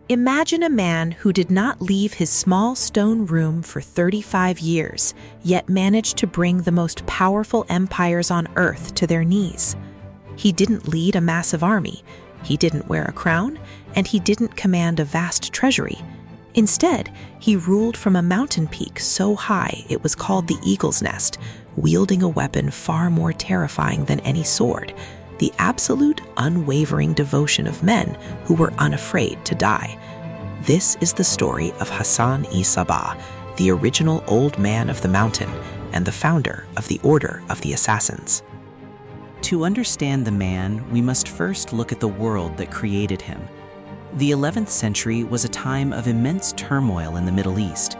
Imagine a man who did not leave his small stone room for 35 years, yet managed to bring the most powerful empires on earth to their knees. He didn't lead a massive army, he didn't wear a crown, and he didn't command a vast treasury. Instead, he ruled from a mountain peak so high it was called the Eagle's Nest, wielding a weapon far more terrifying than any sword, the absolute unwavering devotion of men who were unafraid to die. This is the story of Hassan-i Sabbah, the original Old Man of the Mountain and the founder of the Order of the Assassins. To understand the man, we must first look at the world that created him. The 11th century was a time of immense turmoil in the Middle East.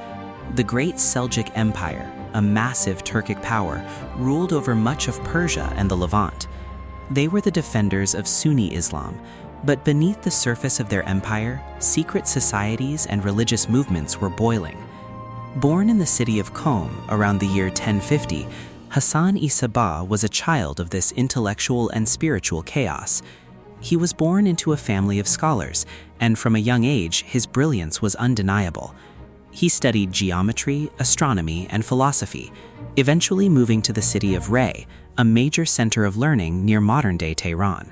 The Great Seljuk Empire, a massive Turkic power, ruled over much of Persia and the Levant. They were the defenders of Sunni Islam, but beneath the surface of their empire, secret societies and religious movements were boiling. Born in the city of Qom around the year 1050, Hassan-i Sabbah was a child of this intellectual and spiritual chaos. He was born into a family of scholars, and from a young age, his brilliance was undeniable. He studied geometry, astronomy, and philosophy, eventually moving to the city of Ray, a major center of learning near modern-day Tehran.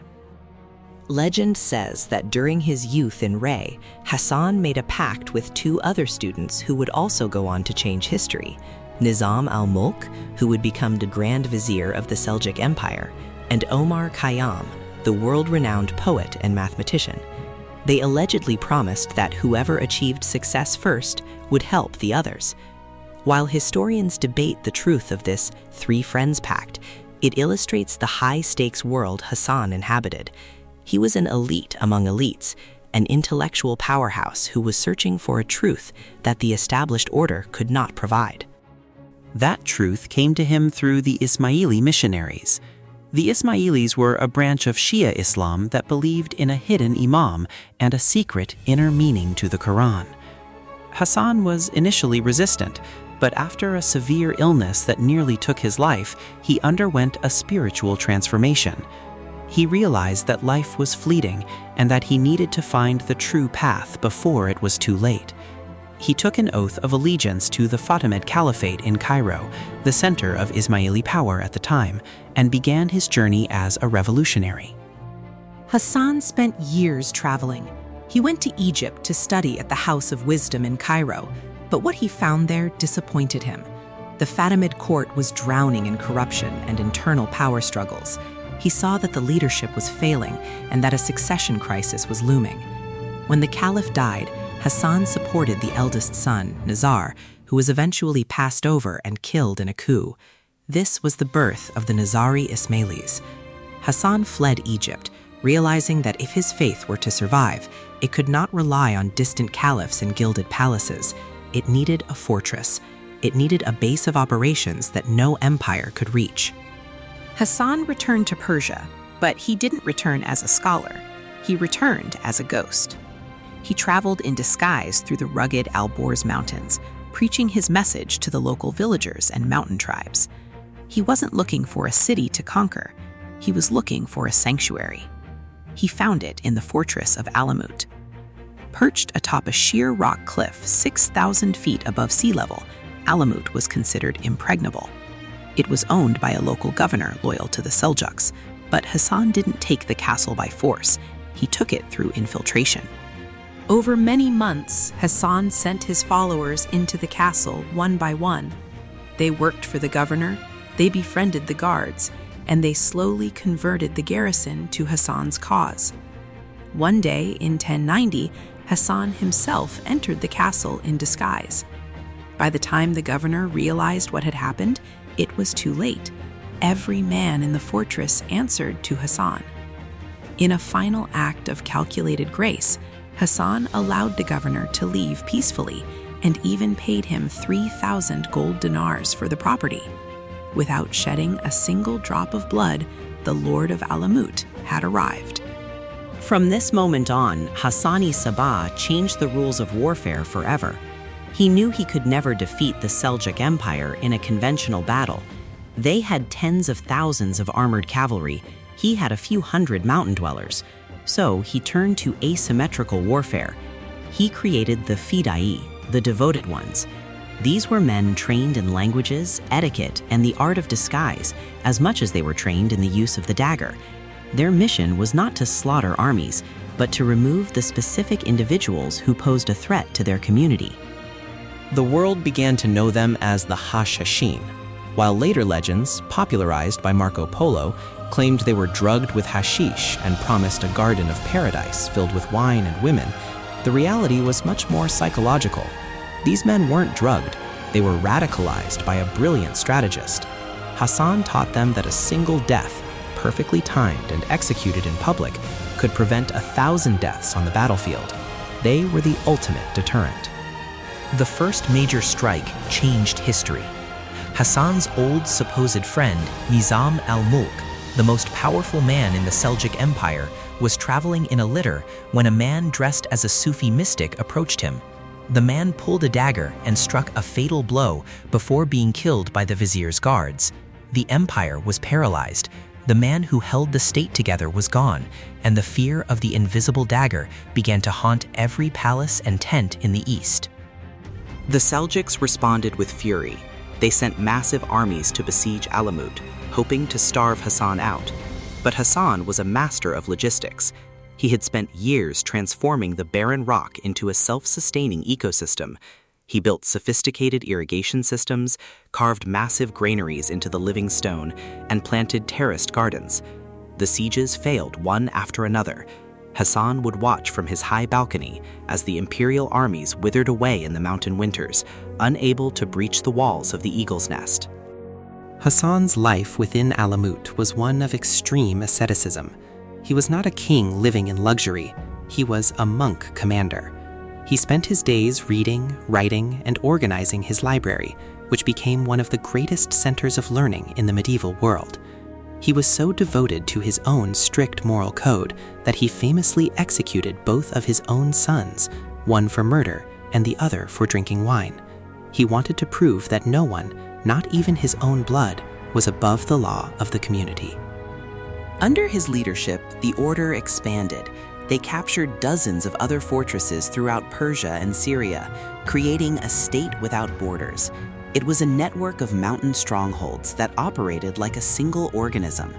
Legend says that during his youth in Ray, Hassan made a pact with two other students who would also go on to change history: Nizam al-Mulk, who would become the Grand Vizier of the Seljuk Empire, and Omar Khayyam, the world-renowned poet and mathematician. They allegedly promised that whoever achieved success first would help the others. While historians debate the truth of this three friends pact, it illustrates the high-stakes world Hassan inhabited. He was an elite among elites, an intellectual powerhouse who was searching for a truth that the established order could not provide. That truth came to him through the Ismaili missionaries. The Ismailis were a branch of Shia Islam that believed in a hidden imam and a secret inner meaning to the Quran. Hassan was initially resistant, but after a severe illness that nearly took his life, he underwent a spiritual transformation. He realized that life was fleeting and that he needed to find the true path before it was too late. He took an oath of allegiance to the Fatimid Caliphate in Cairo, the center of Ismaili power at the time, and began his journey as a revolutionary. Hassan spent years traveling. He went to Egypt to study at the House of Wisdom in Cairo, but what he found there disappointed him. The Fatimid court was drowning in corruption and internal power struggles. He saw that the leadership was failing and that a succession crisis was looming. When the caliph died, Hassan supported the eldest son, Nizar, who was eventually passed over and killed in a coup. This was the birth of the Nizari Ismailis. Hassan fled Egypt, realizing that if his faith were to survive, it could not rely on distant caliphs and gilded palaces. It needed a fortress. It needed a base of operations that no empire could reach. Hassan returned to Persia, but he didn't return as a scholar. He returned as a ghost. He traveled in disguise through the rugged Alborz mountains, preaching his message to the local villagers and mountain tribes. He wasn't looking for a city to conquer. He was looking for a sanctuary. He found it in the fortress of Alamut. Perched atop a sheer rock cliff 6,000 feet above sea level, Alamut was considered impregnable. It was owned by a local governor loyal to the Seljuks, but Hassan didn't take the castle by force. He took it through infiltration. Over many months, Hassan sent his followers into the castle one by one. They worked for the governor, they befriended the guards, and they slowly converted the garrison to Hassan's cause. One day in 1090, Hassan himself entered the castle in disguise. By the time the governor realized what had happened, it was too late. Every man in the fortress answered to Hassan. In a final act of calculated grace, Hassan allowed the governor to leave peacefully and even paid him 3,000 gold dinars for the property. Without shedding a single drop of blood, the Lord of Alamut had arrived. From this moment on, Hassan-i Sabbah changed the rules of warfare forever. He knew he could never defeat the Seljuk Empire in a conventional battle. They had tens of thousands of armored cavalry. He had a few hundred mountain dwellers. So he turned to asymmetrical warfare. He created the Fidai, the devoted ones. These were men trained in languages, etiquette, and the art of disguise, as much as they were trained in the use of the dagger. Their mission was not to slaughter armies, but to remove the specific individuals who posed a threat to their community. The world began to know them as the Hashashin, while later legends, popularized by Marco Polo, claimed they were drugged with hashish and promised a garden of paradise filled with wine and women. The reality was much more psychological. These men weren't drugged, they were radicalized by a brilliant strategist. Hassan taught them that a single death, perfectly timed and executed in public, could prevent 1,000 deaths on the battlefield. They were the ultimate deterrent. The first major strike changed history. Hassan's old supposed friend, Nizam al-Mulk, the most powerful man in the Seljuk Empire, was traveling in a litter when a man dressed as a Sufi mystic approached him. The man pulled a dagger and struck a fatal blow before being killed by the vizier's guards. The empire was paralyzed. The man who held the state together was gone, and the fear of the invisible dagger began to haunt every palace and tent in the east. The Seljuks responded with fury. They sent massive armies to besiege Alamut, hoping to starve Hassan out. But Hassan was a master of logistics. He had spent years transforming the barren rock into a self-sustaining ecosystem. He built sophisticated irrigation systems, carved massive granaries into the living stone, and planted terraced gardens. The sieges failed one after another. Hassan would watch from his high balcony as the imperial armies withered away in the mountain winters, unable to breach the walls of the eagle's nest. Hassan's life within Alamut was one of extreme asceticism. He was not a king living in luxury. He was a monk commander. He spent his days reading, writing, and organizing his library, which became one of the greatest centers of learning in the medieval world. He was so devoted to his own strict moral code that he famously executed both of his own sons, one for murder and the other for drinking wine. He wanted to prove that no one, not even his own blood, was above the law of the community. Under his leadership, the order expanded. They captured dozens of other fortresses throughout Persia and Syria, creating a state without borders. It was a network of mountain strongholds that operated like a single organism.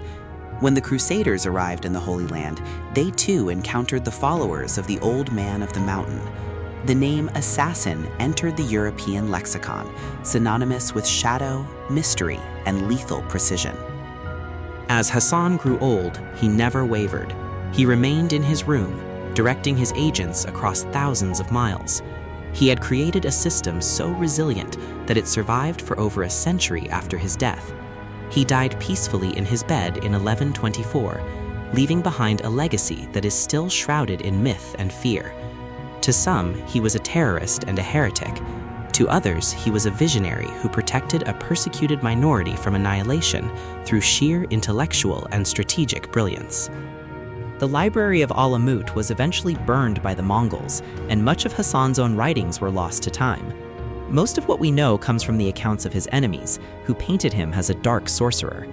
When the Crusaders arrived in the Holy Land, they too encountered the followers of the Old Man of the Mountain. The name assassin entered the European lexicon, synonymous with shadow, mystery, and lethal precision. As Hassan grew old, he never wavered. He remained in his room, directing his agents across thousands of miles. He had created a system so resilient that it survived for over a century after his death. He died peacefully in his bed in 1124, leaving behind a legacy that is still shrouded in myth and fear. To some, he was a terrorist and a heretic. To others, he was a visionary who protected a persecuted minority from annihilation through sheer intellectual and strategic brilliance. The library of Alamut was eventually burned by the Mongols, and much of Hassan's own writings were lost to time. Most of what we know comes from the accounts of his enemies, who painted him as a dark sorcerer.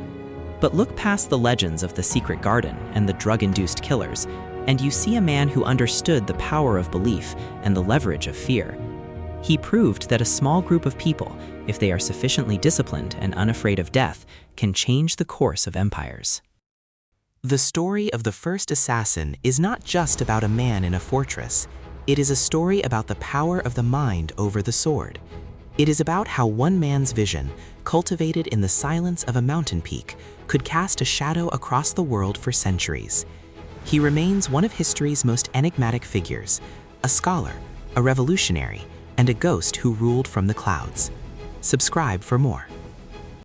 But look past the legends of the secret garden and the drug-induced killers, and you see a man who understood the power of belief and the leverage of fear. He proved that a small group of people, if they are sufficiently disciplined and unafraid of death, can change the course of empires. The story of the first assassin is not just about a man in a fortress. It is a story about the power of the mind over the sword. It is about how one man's vision, cultivated in the silence of a mountain peak, could cast a shadow across the world for centuries. He remains one of history's most enigmatic figures, a scholar, a revolutionary, and a ghost who ruled from the clouds. Subscribe for more.